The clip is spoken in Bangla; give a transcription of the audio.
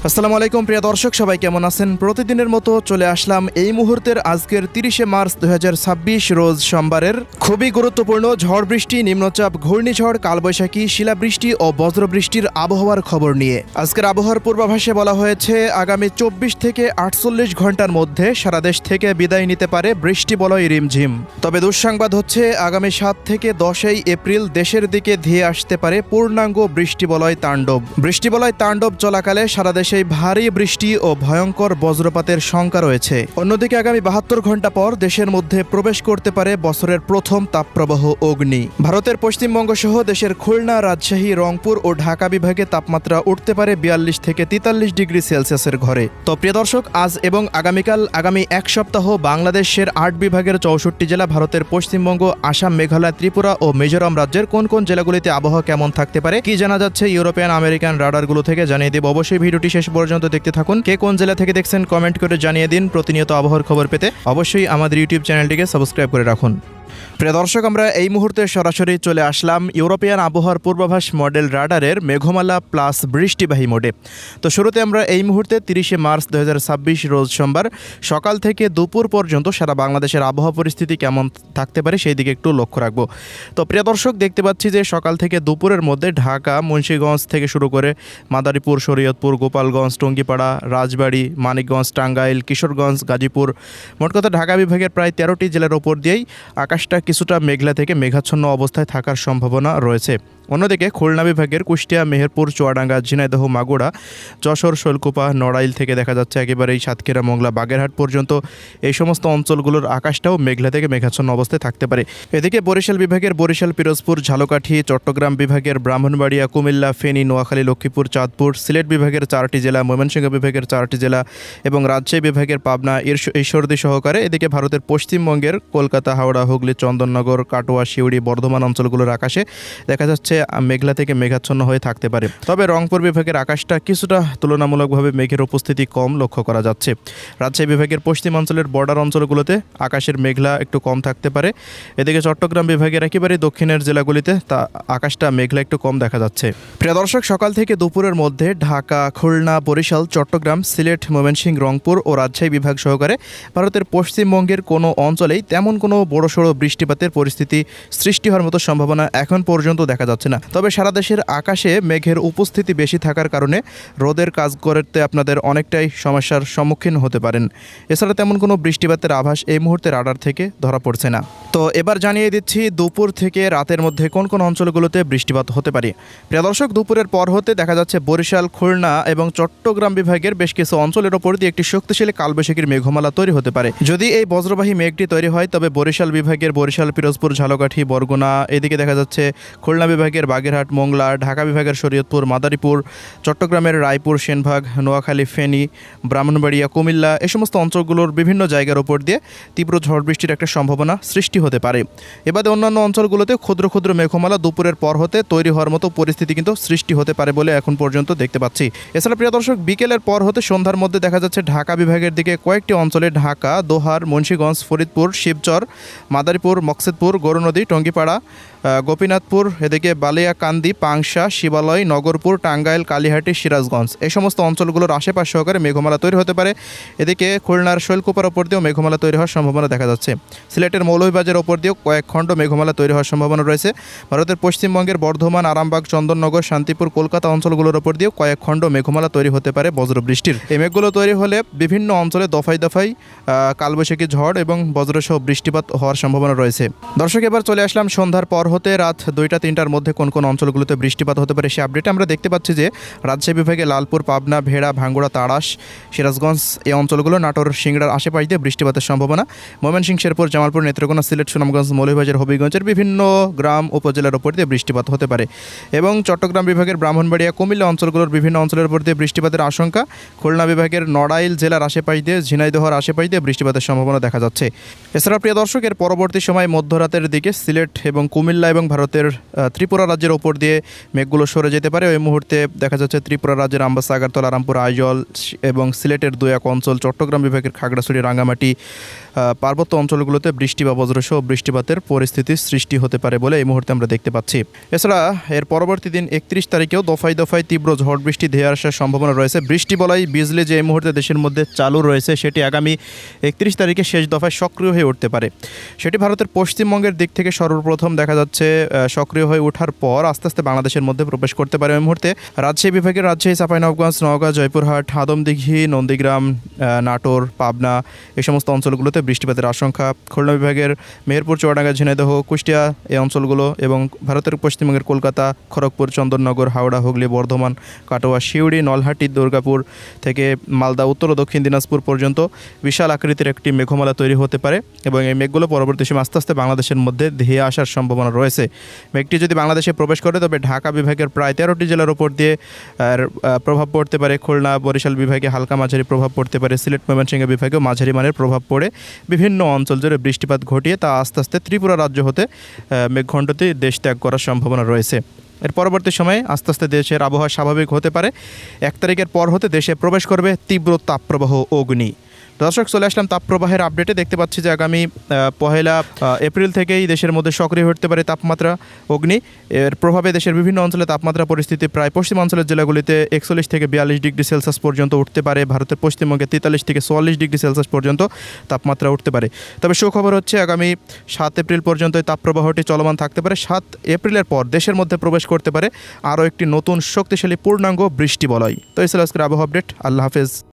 আসসালামু আলাইকুম প্রিয় দর্শক, সবাই কেমন আছেন? প্রতিদিনের মতো চলে আসলাম এই মুহূর্তের আজকের 30শে মার্চ 2026 রোজ সোমবারের খুবই গুরুত্বপূর্ণ ঝড় বৃষ্টি, নিম্নচাপ, ঘূর্ণিঝড়, কালবৈশাখী, শিলাবৃষ্টি ও বজ্রবৃষ্টির আবহাওয়ার খবর নিয়ে। আজকের আবহাওয়ার পূর্বাভাসে বলা হয়েছে আগামী 24 থেকে 48 ঘন্টার মধ্যে সারা দেশ থেকে বিদায় নিতে পারে বৃষ্টি বলয় রিমঝিম। তবে দুঃসংবাদ হচ্ছে আগামী 7 থেকে 10 এপ্রিল দেশের দিকে ধেয়ে আসতে পারে পূর্ণাঙ্গ বৃষ্টি বলয় তাণ্ডব। বৃষ্টি বলয় তাণ্ডব চলাকালে সারা দেশে ভারী বৃষ্টি ও ভয়ঙ্কর বজ্রপাতের শঙ্কা রয়েছে। অন্যদিকে আগামী 72 ঘন্টা পর দেশের মধ্যে প্রবেশ করতে পারে বছরের প্রথম তাপপ্রবাহ অগ্নি। ভারতের পশ্চিমবঙ্গ সহ দেশের খুলনা, রাজশাহী, রংপুর ও ঢাকা বিভাগে তাপমাত্রা উঠতে পারে 42 থেকে 43 ডিগ্রি সেলসিয়াসের ঘরে। তো প্রিয় দর্শক, আজ এবং আগামীকাল আগামী এক সপ্তাহ বাংলাদেশের 8 বিভাগের 64 জেলা, ভারতের পশ্চিমবঙ্গ, আসাম, মেঘালয়, ত্রিপুরা ও মিজোরাম রাজ্যের কোন কোন জেলাগুলিতে আবহাওয়া কেমন থাকতে পারে, কি জানা যাচ্ছে ইউরোপিয়ান আমেরিকান রাডারগুলো থেকে জানিয়ে দেব। অবশ্যই ভিডিওটি শেষ পর্যন্ত দেখতে থাকুন। কে কোন জেলা থেকে দেখছেন কমেন্ট করে জানিয়ে দিন। প্রতিনিয়ত আবহাওয়ার খবর পেতে অবশ্যই আমাদের ইউটিউব চ্যানেলটিকে সাবস্ক্রাইব করে রাখুন। প্রিয় দর্শক, আমরা এই মুহূর্তে সরাসরি চলে আসলাম ইউরোপিয়ান আবহাওয়ার পূর্বাভাস মডেল রাডারের মেঘমালা প্লাস বৃষ্টিবাহী মোডে। তো শুরুতে আমরা এই মুহূর্তে 30শে মার্চ 2026 রোজ সোমবার সকাল থেকে দুপুর পর্যন্ত সারা বাংলাদেশের আবহাওয়া পরিস্থিতি কেমন থাকতে পারে সেই দিকে একটু লক্ষ্য রাখবো। তো প্রিয় দর্শক, দেখতে পাচ্ছি যে সকাল থেকে দুপুরের মধ্যে ঢাকা, মুন্সিগঞ্জ থেকে শুরু করে মাদারীপুর, শরীয়তপুর, গোপালগঞ্জ, টঙ্গীপাড়া, রাজবাড়ী, মানিকগঞ্জ, টাঙ্গাইল, কিশোরগঞ্জ, গাজীপুর, মোট কথা ঢাকা বিভাগের প্রায় 13টি জেলার ওপর দিয়েই আকাশটা কিছুটা মেঘলা থেকে মেঘাচ্ছন্ন অবস্থায় থাকার সম্ভাবনা রয়েছে। অন্যদিকে খুলনা বিভাগের কুষ্টিয়া, মেহেরপুর, চুয়াডাঙ্গা, ঝিনাইদহ, মাগুরা, যশোর, শৈলকুপা, নড়াইল থেকে দেখা যাচ্ছে একেবারেই সাতক্ষীরা, মংলা, বাগেরহাট পর্যন্ত এই সমস্ত অঞ্চলগুলোর আকাশটাও মেঘলা থেকে মেঘাচ্ছন্ন অবস্থায় থাকতে পারে। এদিকে বরিশাল বিভাগের বরিশাল, পিরোজপুর, ঝালকাঠি, চট্টগ্রাম বিভাগের ব্রাহ্মণবাড়িয়া, কুমিল্লা, ফেনী, নোয়াখালী, লক্ষ্মীপুর, চাঁদপুর, সিলেট বিভাগের 4টি জেলা, ময়মনসিংহ বিভাগের 4টি জেলা এবং রাজশাহী বিভাগের পাবনা, ঈশ্বরদী সহকারে এদিকে ভারতের পশ্চিমবঙ্গের কলকাতা, হাওড়া, হুগলি, চন্দননগর, কাটোয়া, শিউড়ি, বর্ধমান অঞ্চলগুলোর আকাশে দেখা যাচ্ছে মেঘলা থেকে মেঘাচ্ছন্ন হয়ে থাকতে পারে। তবে রংপুর বিভাগের আকাশটা কিছুটা তুলনামূলকভাবে মেঘের উপস্থিতি কম লক্ষ্য করা যাচ্ছে। রাজশাহী বিভাগের পশ্চিমাঞ্চলের বর্ডার অঞ্চলগুলোতে আকাশের মেঘলা একটু কম থাকতে পারে। এদিকে চট্টগ্রাম বিভাগের একেবারে দক্ষিণের জেলাগুলিতে আকাশটা মেঘলা একটু কম দেখা যাচ্ছে। প্রিয় দর্শক, সকাল থেকে দুপুরের মধ্যে ঢাকা, খুলনা, বরিশাল, চট্টগ্রাম, সিলেট, ময়মনসিংহ, রংপুর ও রাজশাহী বিভাগ সহকারে ভারতের পশ্চিমবঙ্গের কোনো অঞ্চলেই তেমন কোনো বড়সড় বৃষ্টিপাতের পরিস্থিতি সৃষ্টি হওয়ার মতো সম্ভাবনা এখন পর্যন্ত দেখা যাচ্ছে না। তবে সারা দেশের আকাশে মেঘের উপস্থিতি বেশি থাকার কারণে রোদের কাজ করতে আপনাদের অনেকটাই সমস্যার সম্মুখীন হতে পারেন। এছাড়া তেমন কোনো বৃষ্টিপাতের আভাস এই মুহূর্তে রাডার থেকে ধরা পড়ছে না। তো এবার জানিয়ে দিচ্ছি দুপুর থেকে রাতের মধ্যে কোন কোন অঞ্চলগুলোতে বৃষ্টিপাত হতে পারে। প্রিয় দর্শক, দুপুরের পর হতে দেখা যাচ্ছে বরিশাল, খুলনা এবং চট্টগ্রাম বিভাগের বেশ কিছু অঞ্চলের ওপর দিয়ে একটি শক্তিশালী কালবৈশাখীর মেঘমালা তৈরি হতে পারে। যদি এই বজ্রবাহী মেঘটি তৈরি হয় তবে বরিশাল বিভাগের বরিশাল, পিরোজপুর, ঝালকাঠি, বরগুনা, এদিকে দেখা যাচ্ছে খুলনা বিভাগের বাগেরহাট, মোংলা, ঢাকা বিভাগের শরীয়তপুর, মাদারীপুর, চট্টগ্রামের রায়পুর, সেনবাগ, নোয়াখালী, ফেনী, ব্রাহ্মণবাড়িয়া, কুমিল্লা, এই সমস্ত অঞ্চলগুলোর বিভিন্ন জায়গার উপর দিয়ে তীব্র ঝড় বৃষ্টির একটা সম্ভাবনা সৃষ্টি হতে পারে। এবারে অন্যান্য অঞ্চলগুলোতে ক্ষুদ্র ক্ষুদ্র মেঘমালা দুপুরের পর হতে তৈরি হওয়ার মতো পরিস্থিতি কিন্তু সৃষ্টি হতে পারে বলে এখন পর্যন্ত দেখতে পাচ্ছি। এছাড়া প্রিয় দর্শক, বিকেলের পর হতে সন্ধ্যার মধ্যে দেখা যাচ্ছে ঢাকা বিভাগের দিকে কয়েকটি অঞ্চলে ঢাকা, দোহার, মুন্সিগঞ্জ, ফরিদপুর, শিবচর, মাদারীপুর, মকসেদপুর, গরুনদী, টঙ্গীপাড়া, গোপীনাথপুর, এদিকে বালিয়াকান্দি, পাংশা, শিবালয়, নগরপুর, টাঙ্গাইল, কালীহাটি, সিরাজগঞ্জ, এই সমস্ত অঞ্চলগুলোর আশেপাশ সহকারে মেঘমালা তৈরি হতে পারে। এদিকে খুলনার শৈলকুপার ওপর দিয়েও মেঘমালা তৈরি হওয়ার সম্ভাবনা দেখা যাচ্ছে। সিলেটের মৌলভীবাজারের ওপর দিয়েও কয়েক খণ্ড মেঘমালা তৈরি হওয়ার সম্ভাবনা রয়েছে। ভারতের পশ্চিমবঙ্গের বর্ধমান, আরামবাগ, চন্দননগর, শান্তিপুর, কলকাতা অঞ্চলগুলোর ওপর দিয়েও কয়েক খণ্ড মেঘমালা তৈরি হতে পারে বজ্রবৃষ্টির। এই মেঘগুলো তৈরি হলে বিভিন্ন অঞ্চলে দফায় দফায় কালবৈশাখী ঝড় এবং বজ্রসহ বৃষ্টিপাত হওয়ার সম্ভাবনা রয়েছে। দর্শক, এবার চলে আসলাম সন্ধ্যার পর হতে রাত 2টা-3টার মধ্যে কোন কোন অঞ্চলগুলোতে বৃষ্টিপাত হতে পারে সে আপডেটে। আমরা দেখতে পাচ্ছি যে রাজশাহী বিভাগে লালপুর, পাবনা, ভেড়া, ভাঙ্গুড়া, তাড়াশ, সিরাজগঞ্জ এই অঞ্চলগুলো, নাটোর, সিংড়ার আশেপাশ দিয়ে বৃষ্টিপাতের সম্ভাবনা। ময়মনসিংহ, শেরপুর, জামালপুর, নেত্রকোনা, সিলেট, সুনামগঞ্জ, মৌলভীবাজার, হবিগঞ্জের বিভিন্ন গ্রাম উপজেলার উপর দিয়ে বৃষ্টিপাত হতে পারে এবং চট্টগ্রাম বিভাগের ব্রাহ্মণবাড়িয়া, কুমিল্লা অঞ্চলগুলোর বিভিন্ন অঞ্চলের উপর দিয়ে বৃষ্টিপাতের আশঙ্কা। খুলনা বিভাগের নড়াইল জেলার আশেপাশ দিয়ে, ঝিনাইদহর আশেপাশ দিয়ে বৃষ্টিপাতের সম্ভাবনা দেখা যাচ্ছে। এছাড়া প্রিয় দর্শক, এর পরবর্তী সময় মধ্যরাতের দিকে সিলেট এবং কুমিল্লা এবং ভারতের ত্রিপুরা রাজ্যের ওপর দিয়ে মেঘগুলো সরে যেতে পারে। ওই মুহূর্তে দেখা যাচ্ছে ত্রিপুরা রাজ্যের আমবাসা, আগরতলা, রামপুর, আইজল এবং সিলেটের 2-1 অঞ্চল, চট্টগ্রাম বিভাগের খাগড়াছড়ি, রাঙ্গামাটি, পার্বত্য অঞ্চলগুলোতে বৃষ্টি বা বজ্রসহ বৃষ্টিপাতের পরিস্থিতির সৃষ্টি হতে পারে বলে এই মুহূর্তে আমরা দেখতে পাচ্ছি। এছাড়া এর পরবর্তী দিন 31 তারিখেও দফায় দফায় তীব্র ঝড় বৃষ্টি ধেয়ে আসার সম্ভাবনা রয়েছে। বৃষ্টি বলাই বিজলি যে এই মুহূর্তে দেশের মধ্যে চালু রয়েছে সেটি আগামী 31 তারিখে শেষ দফায় সক্রিয় হয়ে উঠতে পারে। সেটি ভারতের পশ্চিমবঙ্গের দিক থেকে সর্বপ্রথম দেখা যাচ্ছে সক্রিয় হয়ে ওঠার পর আস্তে আস্তে বাংলাদেশের মধ্যে প্রবেশ করতে পারে। এই মুহূর্তে রাজশাহী বিভাগের রাজশাহী, চাঁপাইনবাবগঞ্জ, নওগাঁ, জয়পুরহাট, আদমদিঘি, নন্দীগ্রাম, নাটোর, পাবনা এই সমস্ত অঞ্চলগুলোতে বৃষ্টিপাতের আশঙ্কা। খুলনা বিভাগের মেহেরপুর, চুয়াডাঙ্গা, ঝিনাইদহ, কুষ্টিয়া এই অঞ্চলগুলো এবং ভারতের পশ্চিমবঙ্গের কলকাতা, খড়গপুর, চন্দননগর, হাওড়া, হুগলি, বর্ধমান, কাটোয়া, সিউড়ি, নলহাটি, দুর্গাপুর থেকে মালদা, উত্তর ও দক্ষিণ দিনাজপুর পর্যন্ত বিশাল আকৃতির একটি মেঘমালা তৈরি হতে পারে এবং এই মেঘগুলো পরবর্তী সময় আস্তে আস্তে বাংলাদেশের মধ্যে ধেয়ে আসার সম্ভাবনা রয়েছে। মেঘটি যদি বাংলাদেশে প্রবেশ করে তবে ঢাকা বিভাগের প্রায় 13টি জেলার উপর দিয়ে প্রভাব পড়তে পারে। খুলনা, বরিশাল বিভাগে হালকা মাঝারি প্রভাব পড়তে পারে। সিলেট, ময়মনসিংহ বিভাগেও মাঝারি মানের প্রভাব পড়ে বিভিন্ন অঞ্চল জুড়ে বৃষ্টিপাত ঘটিয়ে তা আস্তে আস্তে ত্রিপুরা রাজ্য হতে মেঘখণ্ডটি দেশ ত্যাগ করার সম্ভাবনা রয়েছে। এর পরবর্তী সময়ে আস্তে আস্তে দেশের আবহাওয়া স্বাভাবিক হতে পারে। 1 তারিখের পর হতে দেশে প্রবেশ করবে তীব্র তাপপ্রবাহ অগ্নি। দর্শক, চলে আসলাম তাপপ্রবাহের আপডেটে। দেখতে পাচ্ছি যে আগামী 1 এপ্রিল থেকেই দেশের মধ্যে সক্রিয় হতে পারে তাপমাত্রা অগ্নি। এর প্রভাবে দেশের বিভিন্ন অঞ্চলে তাপমাত্রা পরিস্থিতি প্রায় পশ্চিমাঞ্চলের জেলাগুলিতে 41 থেকে 42 ডিগ্রি সেলসিয়াস পর্যন্ত উঠতে পারে। ভারতের পশ্চিমবঙ্গে 43 থেকে 44 ডিগ্রি সেলসিয়াস পর্যন্ত তাপমাত্রা উঠতে পারে। তবে সুখবর হচ্ছে আগামী 7 এপ্রিল পর্যন্ত এই তাপপ্রবাহটি চলমান থাকতে পারে। 7 এপ্রিলের পর দেশের মধ্যে প্রবেশ করতে পারে আরও একটি নতুন শক্তিশালী পূর্ণাঙ্গ বৃষ্টি বলয়। তো এই ছিল আজকের আবহাওয়া আপডেট। আল্লাহ হাফেজ।